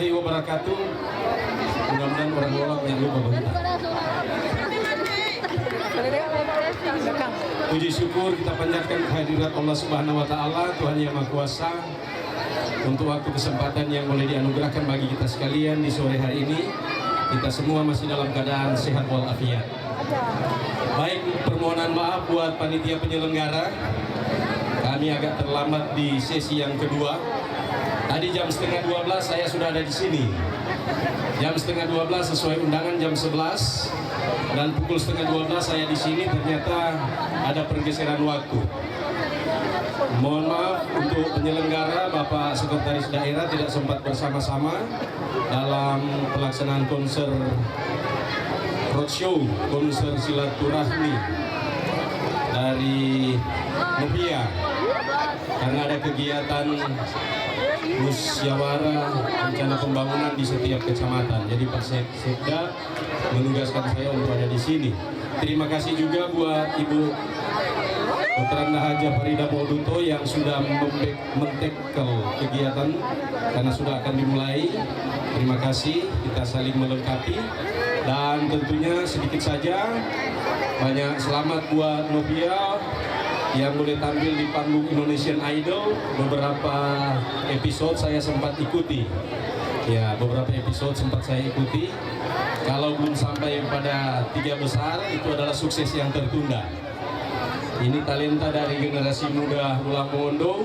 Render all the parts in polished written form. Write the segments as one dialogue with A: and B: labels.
A: warahmatullahi wabarakatuh. Mudah-mudahan orang Lolak yang lupa bentar. Puji syukur kita panjatkan kehadirat Allah Subhanahu wa taala, Tuhan yang Maha Kuasa, untuk waktu kesempatan yang boleh dianugerahkan bagi kita sekalian di sore hari ini. Kita semua masih dalam keadaan sehat walafiat. Baik, permohonan maaf buat panitia penyelenggara. Kami agak terlambat di sesi yang kedua. Tadi jam 11:30 saya sudah ada di sini. Jam 11:30 sesuai undangan jam 11, dan pukul 11:30 saya di sini. Ternyata ada pergeseran waktu. Mohon maaf untuk penyelenggara, Bapak Sekretaris Daerah tidak sempat bersama-sama dalam pelaksanaan konser roadshow, konser silaturahmi dari Novia, karena ada kegiatan musyawarah rencana pembangunan di setiap kecamatan. Jadi Pak Sekda menugaskan saya untuk ada di sini. Terima kasih juga buat Ibu Dr. Anda Haja Farida Mauduto yang sudah mentekel kegiatan karena sudah akan dimulai. Terima kasih, kita saling melengkapi. Dan tentunya sedikit saja banyak selamat buat Novia yang boleh tampil di panggung Indonesian Idol. Beberapa episode saya sempat ikuti. Ya, beberapa episode sempat saya ikuti. Kalau belum sampai pada 3 besar, itu adalah sukses yang tertunda. Ini talenta dari generasi muda Rulang Mongondo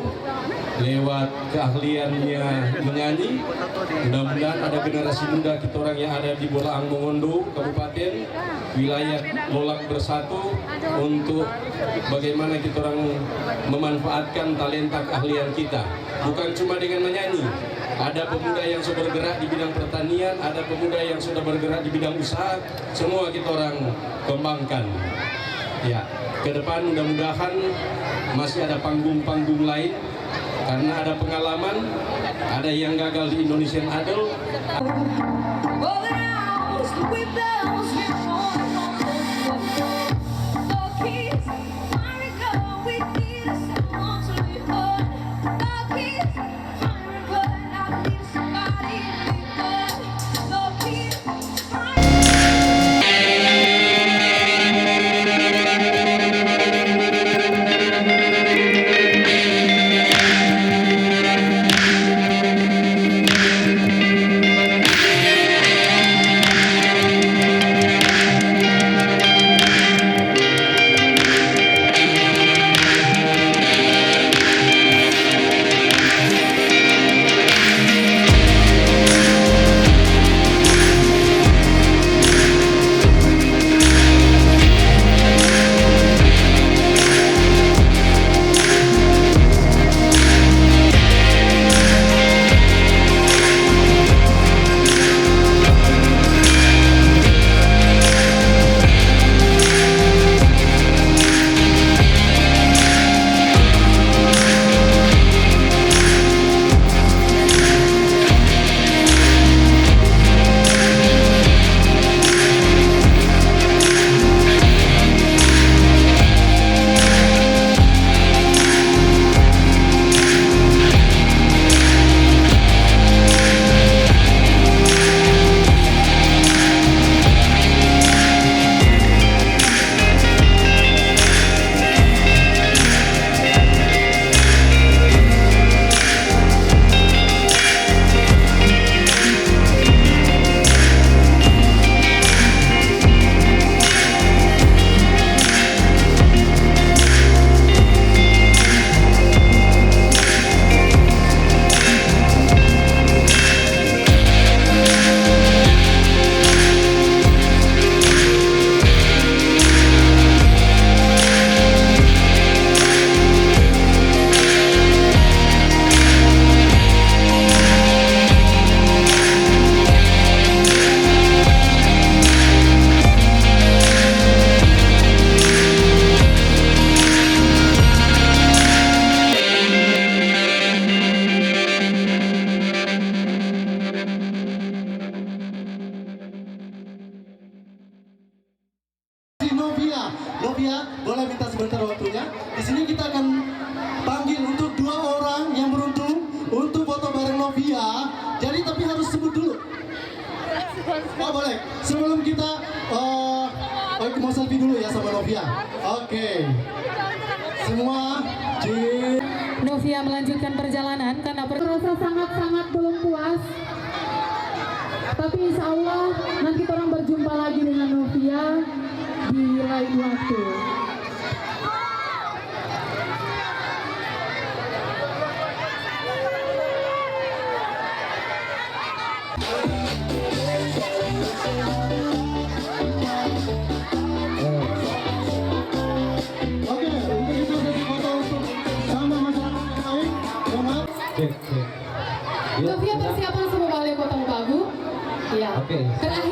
A: lewat keahliannya menyanyi. Mudah-mudahan ada generasi muda kita orang yang ada di Bolaang Mongondo Kabupaten wilayah Lolak Bersatu untuk bagaimana kita orang memanfaatkan talenta keahlian kita. Bukan cuma dengan menyanyi. Ada pemuda yang sudah bergerak di bidang pertanian, ada pemuda yang sudah bergerak di bidang usaha. Semua kita orang kembangkan. Ya, ke depan mudah-mudahan masih ada panggung-panggung lain, karena ada pengalaman, ada yang gagal di Indonesian Idol.
B: Novia, boleh minta sebentar waktunya. Di sini kita akan panggil untuk 2 orang yang beruntung untuk foto bareng Novia. Jadi tapi harus sebut dulu. Oh boleh. Sebelum kita mau selfie dulu ya sama Novia. Oke. Semua di
C: Novia melanjutkan perjalanan karena merasa sangat-sangat belum puas. Tapi insya Allah nanti orang berjumpa lagi dengan Novia di lain waktu.
B: Oke, untuk itu sesi foto untuk sama masyarakat yang lain. Mohon maaf.
C: Novia persiapan semua balik potong bagu. Iya.
D: Oke.
C: Terakhir